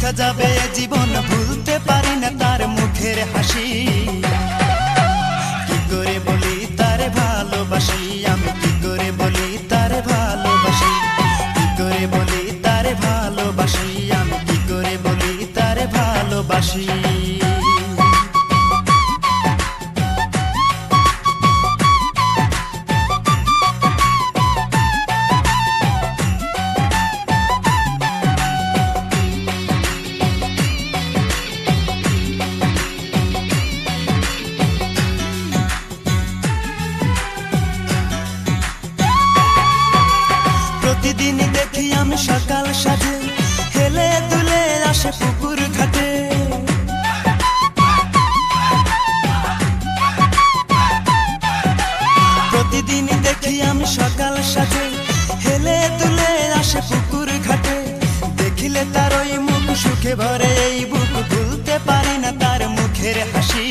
বৃথা যাবে জীবন, ভুলতে পারি না তার মুখের হাসি। কি করে বলি তারে ভালোবাসি, আমি কি করে বলি তারে ভালোবাসি, কি করে বলি তারে ভালোবাসি, আমি কি করে বলি তারে ভালোবাসি। প্রতিদিন দেখি আমি সকাল সাজে হেলে দুলে আসে পুকুর ঘাটে। প্রতিদিন দেখি আমি সকাল সাজে হেলে দুলে আসে পুকুর ঘাটে। দেখিলে তার ওই মুখ সুখে ভরে এই বুক, ভুলতে পারি না তার মুখের হাসি।